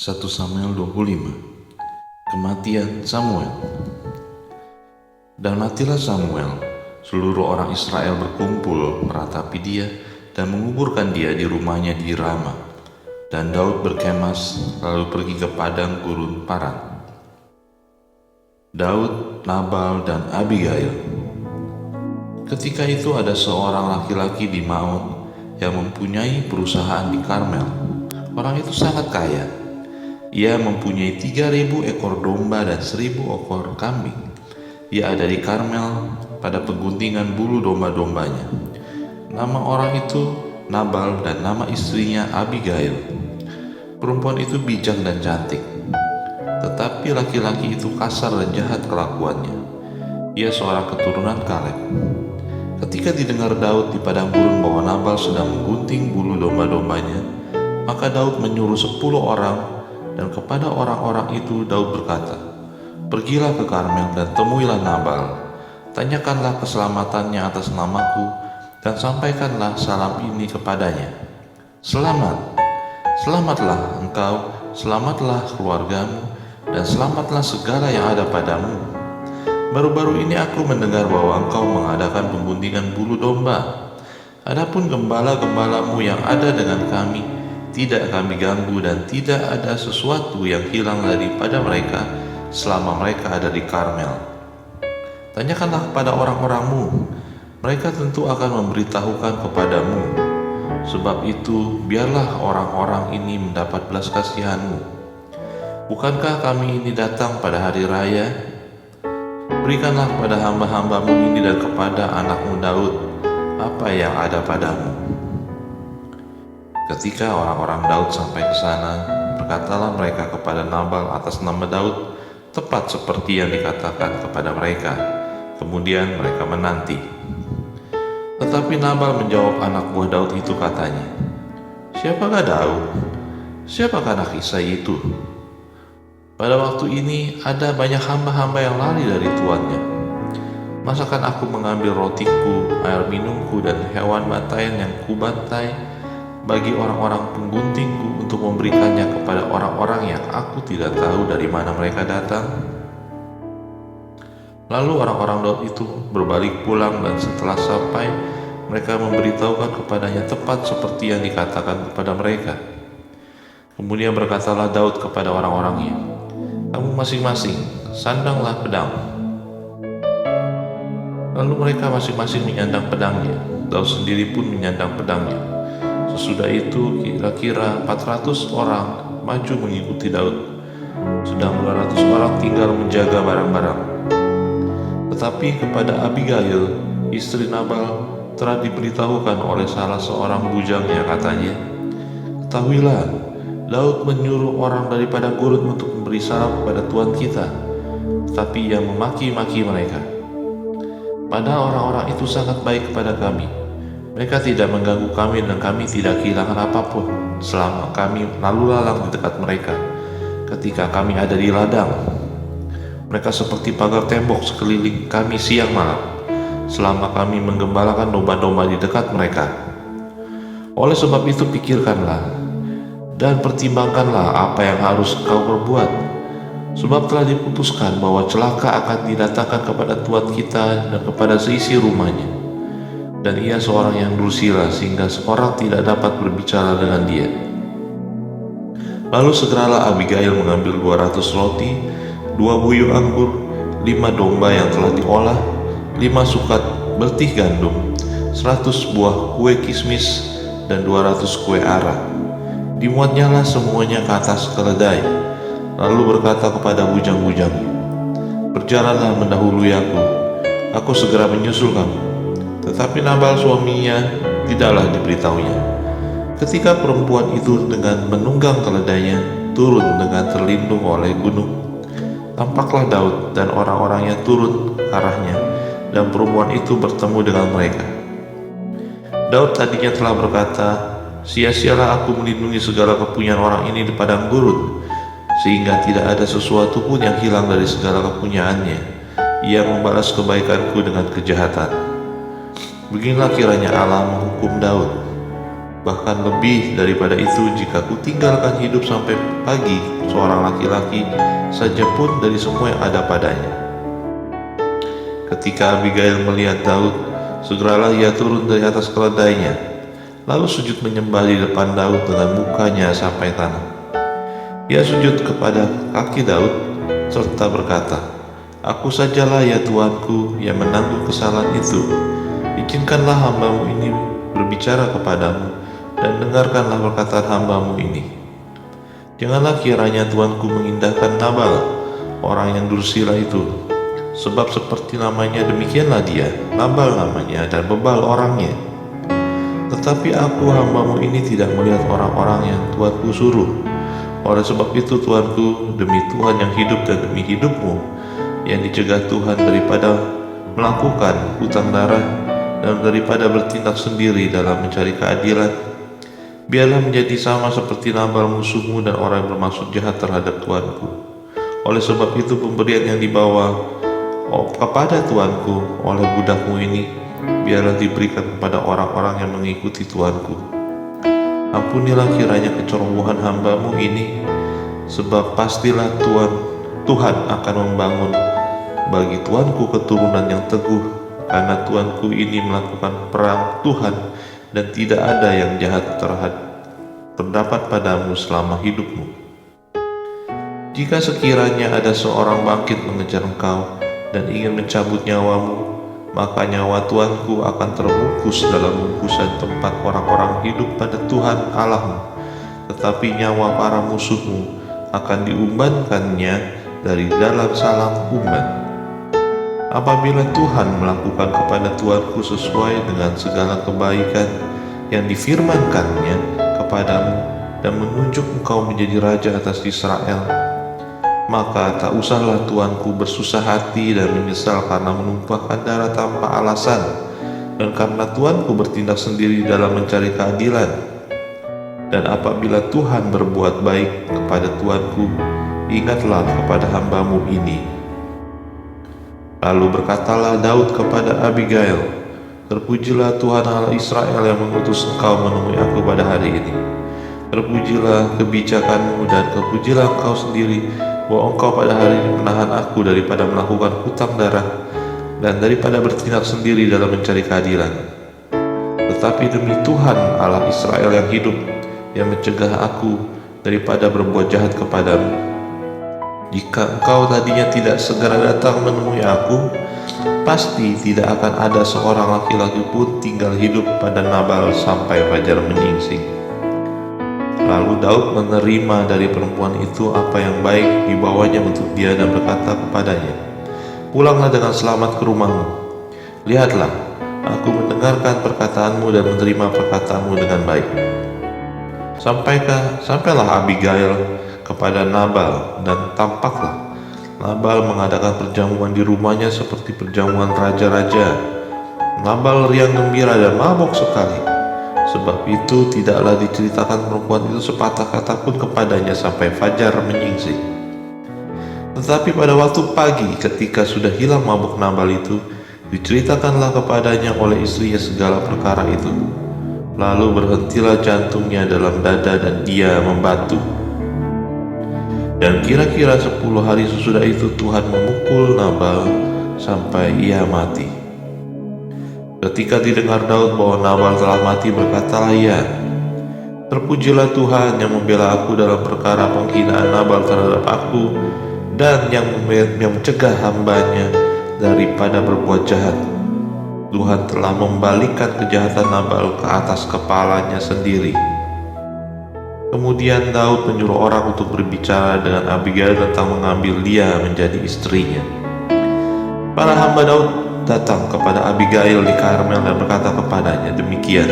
1 Samuel 25. Kematian Samuel. Dan matilah Samuel, seluruh orang Israel berkumpul meratapi dia dan menguburkan dia di rumahnya di Rama. Dan Daud berkemas lalu pergi ke padang gurun Paran. Daud, Nabal, dan Abigail. Ketika itu ada seorang laki-laki di Maon yang mempunyai perusahaan di Karmel. Orang itu sangat kaya. Ia mempunyai 3.000 ekor domba dan 1.000 ekor kambing. Ia ada di Karmel pada pengguntingan bulu domba-dombanya. Nama orang itu Nabal dan nama istrinya Abigail. Perempuan itu bijak dan cantik, tetapi laki-laki itu kasar dan jahat kelakuannya. Ia seorang keturunan Kaleb. Ketika didengar Daud di padang gurun bahwa Nabal sedang menggunting bulu domba-dombanya, maka Daud menyuruh 10 orang, dan kepada orang-orang itu Daud berkata, "Pergilah ke Karmel dan temuilah Nabal. Tanyakanlah keselamatannya atas namaku, dan sampaikanlah salam ini kepadanya. Selamat, selamatlah engkau, selamatlah keluargamu, dan selamatlah segala yang ada padamu. Baru-baru ini aku mendengar bahwa engkau mengadakan pengguntingan bulu domba. Adapun gembala-gembalamu yang ada dengan kami, tidak kami ganggu, dan tidak ada sesuatu yang hilang daripada mereka selama mereka ada di Karmel. Tanyakanlah kepada orang-orangmu, mereka tentu akan memberitahukan kepadamu. Sebab itu, biarlah orang-orang ini mendapat belas kasihanmu. Bukankah kami ini datang pada hari raya? Berikanlah kepada hamba-hambamu ini dan kepada anakmu Daud apa yang ada padamu." Ketika orang-orang Daud sampai ke sana, berkatalah mereka kepada Nabal atas nama Daud, tepat seperti yang dikatakan kepada mereka. Kemudian mereka menanti. Tetapi Nabal menjawab anak buah Daud itu, katanya, "Siapakah Daud? Siapakah anak Isai itu? Pada waktu ini ada banyak hamba-hamba yang lari dari tuannya. Masakan aku mengambil rotiku, air minumku, dan hewan bantaian yang kubantai bagi orang-orang pengguntingku untuk memberikannya kepada orang-orang yang aku tidak tahu dari mana mereka datang?" Lalu orang-orang Daud itu berbalik pulang, dan setelah sampai, mereka memberitahukan kepadanya tepat seperti yang dikatakan kepada mereka. Kemudian berkatalah Daud kepada orang-orangnya, "Kamu masing-masing sandanglah pedang." Lalu mereka masing-masing menyandang pedangnya. Daud sendiri pun menyandang pedangnya. Sesudah itu kira-kira 400 orang maju mengikuti Daud, sedang 200 orang tinggal menjaga barang-barang. Tetapi kepada Abigail, istri Nabal, telah diberitahukan oleh salah seorang bujangnya, katanya, "Ketahuilah, Daud menyuruh orang daripada gurun untuk memberi salam kepada Tuhan kita, tetapi ia memaki-maki mereka. Padahal orang-orang itu sangat baik kepada kami. Mereka tidak mengganggu kami, dan kami tidak kehilangan apapun selama kami lalu lalang di dekat mereka. Ketika kami ada di ladang, mereka seperti pagar tembok sekeliling kami siang malam, selama kami menggembalakan domba-domba di dekat mereka. Oleh sebab itu pikirkanlah dan pertimbangkanlah apa yang harus kau perbuat, sebab telah diputuskan bahwa celaka akan didatangkan kepada Tuhan kita dan kepada seisi rumahnya. Dan ia seorang yang dursila, sehingga seorang tidak dapat berbicara dengan dia." Lalu segeralah Abigail mengambil 200 roti, 2 buyung anggur, 5 domba yang telah diolah, 5 sukat bertih gandum, 100 buah kue kismis, dan 200 kue ara. Dimuatnyalah semuanya ke atas keledai, lalu berkata kepada bujang-bujangnya, "Berjalanlah mendahului aku segera menyusul kamu." Tetapi Nabal suaminya tidaklah diberitahunya. Ketika perempuan itu dengan menunggang keledainya turun dengan terlindung oleh gunung, tampaklah Daud dan orang-orangnya turun ke arahnya, dan perempuan itu bertemu dengan mereka. Daud tadinya telah berkata, "Sia-sialah aku melindungi segala kepunyaan orang ini di padang gurun, sehingga tidak ada sesuatu pun yang hilang dari segala kepunyaannya. Ia membalas kebaikanku dengan kejahatan." Beginilah kiranya Allah menghukum Daud. Bahkan lebih daripada itu, jika kutinggalkan hidup sampai pagi seorang laki-laki saja pun dari semua yang ada padanya." Ketika Abigail melihat Daud, segeralah ia turun dari atas keledainya, lalu sujud menyembah di depan Daud dengan mukanya sampai tanah. Ia sujud kepada kaki Daud serta berkata, "Aku sajalah ya Tuanku yang menanggung kesalahan itu. Izinkanlah hambamu ini berbicara kepadamu, dan dengarkanlah perkataan hambamu ini. Janganlah kiranya Tuanku mengindahkan Nabal, orang yang dursila itu, sebab seperti namanya demikianlah dia, Nabal namanya dan bebal orangnya. Tetapi aku hambamu ini tidak melihat orang-orang yang Tuanku suruh. Oleh sebab itu Tuanku, demi Tuhan yang hidup dan demi hidupmu yang dicegah Tuhan daripada melakukan hutang darah dan daripada bertindak sendiri dalam mencari keadilan, biarlah menjadi sama seperti Nabal musuhmu dan orang yang bermaksud jahat terhadap Tuanku. Oleh sebab itu pemberian yang dibawa kepada Tuanku oleh budakmu ini biarlah diberikan kepada orang-orang yang mengikuti Tuanku. Ampunilah kiranya kecerobohan hambamu ini, sebab pastilah Tuhan akan membangun bagi Tuanku keturunan yang teguh, karena Tuanku ini melakukan perang Tuhan dan tidak ada yang jahat terdapat padamu selama hidupmu. Jika sekiranya ada seorang bangkit mengejar engkau dan ingin mencabut nyawamu, maka nyawa Tuanku akan terbungkus dalam bungkusan tempat orang-orang hidup pada Tuhan Allahmu, tetapi nyawa para musuhmu akan diumbankannya dari dalam salang umban. Apabila Tuhan melakukan kepada Tuanku sesuai dengan segala kebaikan yang difirmankannya kepadamu dan menunjuk engkau menjadi raja atas Israel, maka tak usahlah Tuanku bersusah hati dan menyesal karena menumpahkan darah tanpa alasan, dan karena Tuanku bertindak sendiri dalam mencari keadilan. Dan apabila Tuhan berbuat baik kepada Tuanku, ingatlah kepada hambamu ini." Lalu berkatalah Daud kepada Abigail, "Terpujilah Tuhan Allah Israel yang mengutus engkau menemui aku pada hari ini. Terpujilah kebijakanmu dan terpujilah engkau sendiri, bahwa engkau pada hari ini menahan aku daripada melakukan hutang darah dan daripada bertindak sendiri dalam mencari keadilan. Tetapi demi Tuhan Allah Israel yang hidup, yang mencegah aku daripada berbuat jahat kepadamu, jika engkau tadinya tidak segera datang menemui aku, pasti tidak akan ada seorang laki-laki pun tinggal hidup pada Nabal sampai fajar menyingsing." Lalu Daud menerima dari perempuan itu apa yang baik dibawanya untuk dia dan berkata kepadanya, "Pulanglah dengan selamat ke rumahmu. Lihatlah, aku mendengarkan perkataanmu dan menerima perkataanmu dengan baik." Sampailah Abigail kepada Nabal, dan tampaklah Nabal mengadakan perjamuan di rumahnya seperti perjamuan raja-raja. Nabal riang gembira dan mabuk sekali. Sebab itu tidaklah diceritakan perempuan itu sepatah kata pun kepadanya sampai fajar menyingsing. Tetapi pada waktu pagi, ketika sudah hilang mabuk Nabal itu, diceritakanlah kepadanya oleh istrinya segala perkara itu. Lalu berhentilah jantungnya dalam dada dan dia membatu. Dan kira-kira 10 hari sesudah itu Tuhan memukul Nabal sampai ia mati. Ketika didengar Daud bahwa Nabal telah mati, berkatalah ia, "Terpujilah Tuhan yang membela aku dalam perkara penghinaan Nabal terhadap aku, dan yang mencegah hambanya daripada berbuat jahat. Tuhan telah membalikkan kejahatan Nabal ke atas kepalanya sendiri." Kemudian Daud menyuruh orang untuk berbicara dengan Abigail tentang mengambil dia menjadi istrinya. Para hamba Daud datang kepada Abigail di Karmel dan berkata kepadanya demikian,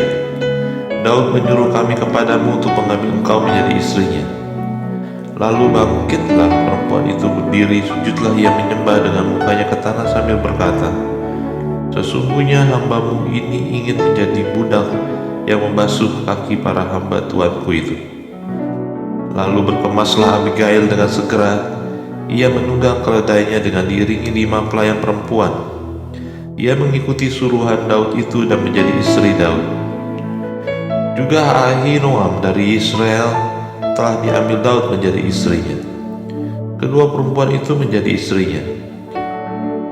"Daud menyuruh kami kepadamu untuk mengambil engkau menjadi istrinya." Lalu bangkitlah perempuan itu berdiri, sujudlah ia menyembah dengan mukanya ke tanah sambil berkata, "Sesungguhnya hambamu ini ingin menjadi budak yang membasuh kaki para hamba Tuanku itu." Lalu berkemaslah Abigail dengan segera, ia menunggang keledainya dengan diiringi 5 pelayan perempuan. Ia mengikuti suruhan Daud itu dan menjadi istri Daud. Juga Ahinoam dari Israel telah diambil Daud menjadi istrinya. Kedua perempuan itu menjadi istrinya.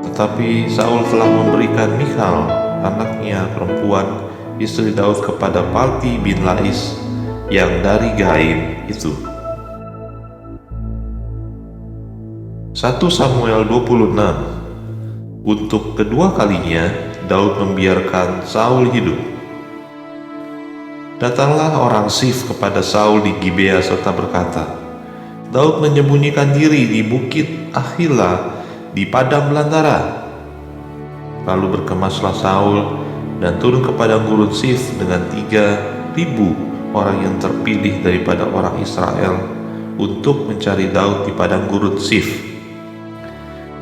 Tetapi Saul telah memberikan Michal, anaknya perempuan, istri Daud kepada Palti bin Lais yang dari Gaim itu. 1 Samuel 26. Untuk kedua kalinya Daud membiarkan Saul hidup. Datanglah orang Sif kepada Saul di Gibea serta berkata, Daud menyembunyikan diri di bukit Akhila di padang belantara. Lalu berkemaslah Saul dan turun ke padang gurun Sif dengan 3.000 orang yang terpilih daripada orang Israel untuk mencari Daud di padang gurun Sif.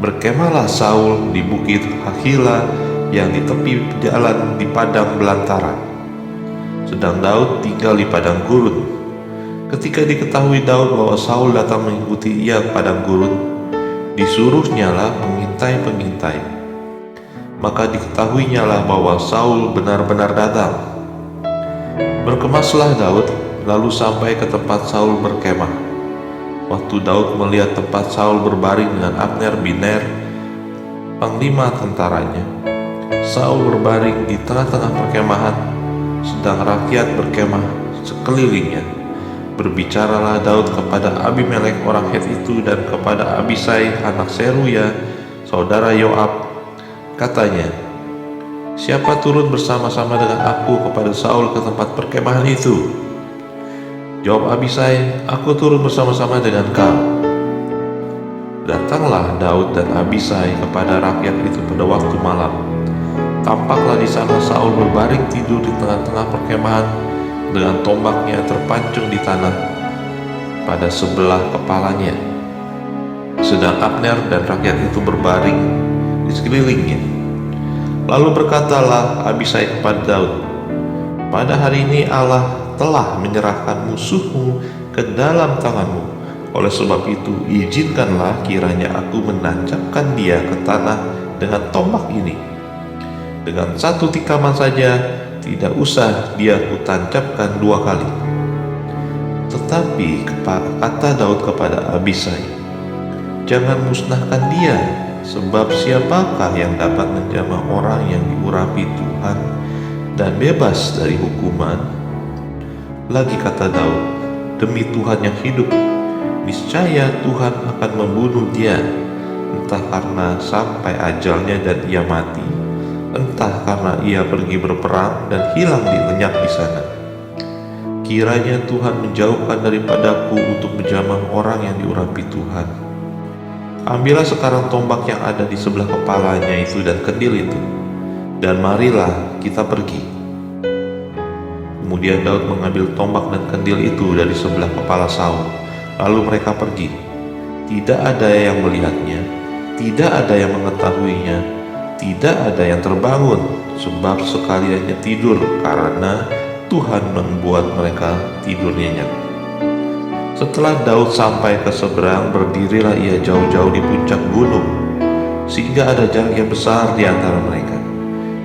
Berkemahlah Saul di bukit Akhila yang di tepi jalan di padang belantara. Sedang Daud tinggal di padang gurun. Ketika diketahui Daud bahwa Saul datang mengikuti ia ke padang gurun, disuruhnyalah pengintai-pengintai. Maka diketahuinyalah bahwa Saul benar-benar datang. Berkemaslah Daud, lalu sampai ke tempat Saul berkemah. Waktu Daud melihat tempat Saul berbaring dengan Abner bin Ner, panglima tentaranya. Saul berbaring di tengah-tengah perkemahan, sedang rakyat berkemah sekelilingnya. Berbicaralah Daud kepada Abimelek orang Het itu dan kepada Abisai anak Seruya, saudara Yoab. Katanya, siapa turun bersama-sama dengan aku kepada Saul ke tempat perkemahan itu? Jawab Abisai, aku turun bersama-sama dengan kau. Datanglah Daud dan Abisai kepada rakyat itu pada waktu malam. Tampaklah di sana Saul berbaring tidur di tengah-tengah perkemahan dengan tombaknya terpancung di tanah pada sebelah kepalanya. Sedang Abner dan rakyat itu berbaring di sekelilingnya. Lalu berkatalah Abisai kepada Daud, pada hari ini Allah telah menyerahkan musuhmu ke dalam tanganmu. Oleh sebab itu, izinkanlah kiranya aku menancapkan dia ke tanah dengan tombak ini. Dengan satu tikaman saja, tidak usah dia kutancapkan 2 kali. Tetapi kata Daud kepada Abisai, jangan musnahkan dia, sebab siapakah yang dapat menjamah orang yang diurapi Tuhan dan bebas dari hukuman? Lagi kata Daud, demi Tuhan yang hidup, niscaya Tuhan akan membunuh dia, entah karena sampai ajalnya dan ia mati, entah karena ia pergi berperang dan hilang lenyap di sana. Kiranya Tuhan menjauhkan daripadaku untuk menjamah orang yang diurapi Tuhan. Ambillah sekarang tombak yang ada di sebelah kepalanya itu dan kendil itu, dan marilah kita pergi. Kemudian Daud mengambil tombak dan kendil itu dari sebelah kepala Saul. Lalu mereka pergi. Tidak ada yang melihatnya, tidak ada yang mengetahuinya, tidak ada yang terbangun, sebab sekaliannya tidur karena Tuhan membuat mereka tidur nyenyak. Setelah Daud sampai ke seberang, berdirilah ia jauh-jauh di puncak gunung, sehingga ada jarak yang besar di antara mereka.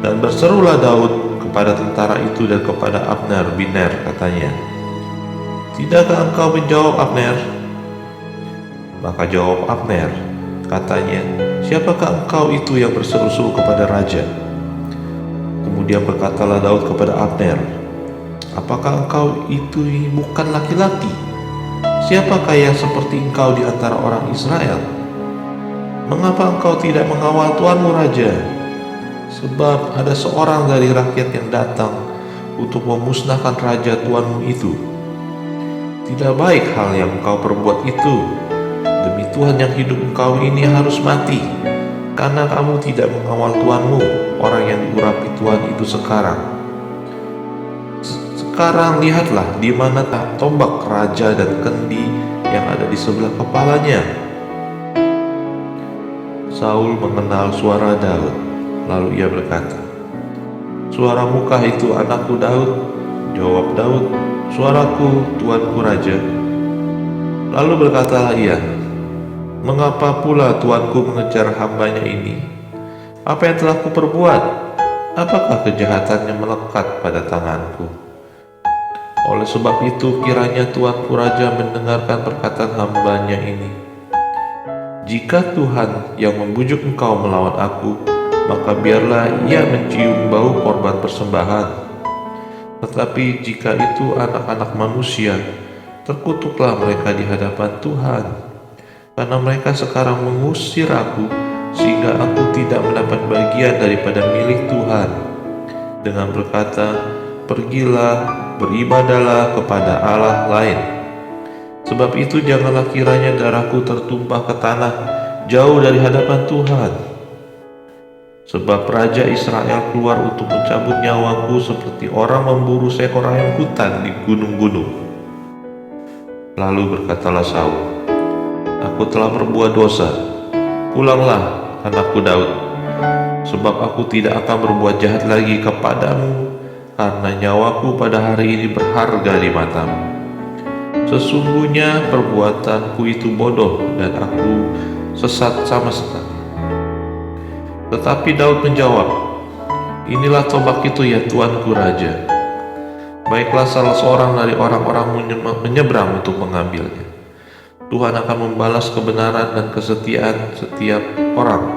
Dan berserulah Daud kepada tentara itu dan kepada Abner bin Ner, katanya, tidakkah engkau menjawab, Abner? Maka jawab Abner, katanya, siapakah engkau itu yang berseru-seru kepada raja? Kemudian berkatalah Daud kepada Abner, apakah engkau itu bukan laki-laki? Siapakah yang seperti engkau di antara orang Israel? Mengapa engkau tidak mengawal tuanmu raja? Sebab ada seorang dari rakyat yang datang untuk memusnahkan raja tuanmu itu. Tidak baik hal yang engkau perbuat itu. Demi Tuhan yang hidup, engkau ini harus mati, karena kamu tidak mengawal tuanmu, orang yang diurapi Tuhan itu sekarang. Sekarang lihatlah di manakah tombak raja dan kendi yang ada di sebelah kepalanya. Saul mengenal suara Daud, lalu ia berkata, suaramukah itu anakku Daud? Jawab Daud, suaraku, tuanku raja. Lalu berkatalah ia, mengapa pula tuanku mengejar hambanya ini? Apa yang telah kuperbuat? Apakah kejahatan yang melekat pada tanganku? Oleh sebab itu kiranya Tuanku Raja mendengarkan perkataan hambanya ini. Jika Tuhan yang membujuk engkau melawan aku, maka biarlah ia mencium bau korban persembahan. Tetapi jika itu anak-anak manusia, terkutuklah mereka di hadapan Tuhan, karena mereka sekarang mengusir aku, sehingga aku tidak mendapat bagian daripada milik Tuhan, dengan berkata, pergilah, beribadahlah kepada Allah lain. Sebab itu janganlah kiranya darahku tertumpah ke tanah jauh dari hadapan Tuhan. Sebab Raja Israel keluar untuk mencabut nyawaku seperti orang memburu seekor ayam hutan di gunung-gunung. Lalu berkatalah Saul, aku telah berbuat dosa. Pulanglah, anakku Daud, sebab aku tidak akan berbuat jahat lagi kepadamu, karena nyawaku pada hari ini berharga di matamu. Sesungguhnya perbuatanku itu bodoh dan aku sesat sama sekali. Tetapi Daud menjawab, inilah tombak itu ya Tuanku Raja. Baiklah salah seorang dari orang-orang menyeberang untuk mengambilnya. Tuhan akan membalas kebenaran dan kesetiaan setiap orang,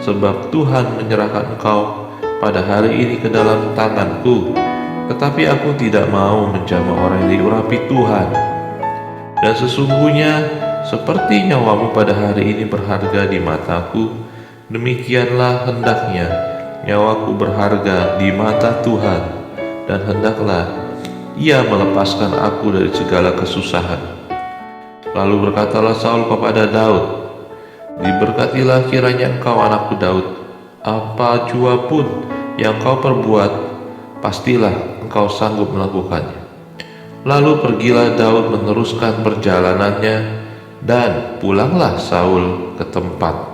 sebab Tuhan menyerahkan engkau pada hari ini ke dalam tanganku. Tetapi aku tidak mau menjamah orang yang diurapi Tuhan. Dan sesungguhnya seperti nyawamu pada hari ini berharga di mataku, demikianlah hendaknya nyawaku berharga di mata Tuhan, dan hendaklah ia melepaskan aku dari segala kesusahan. Lalu berkatalah Saul kepada Daud, diberkatilah kiranya engkau anakku Daud, apa jua pun yang kau perbuat, pastilah engkau sanggup melakukannya. Lalu pergilah Daud meneruskan perjalanannya, dan pulanglah Saul ke tempat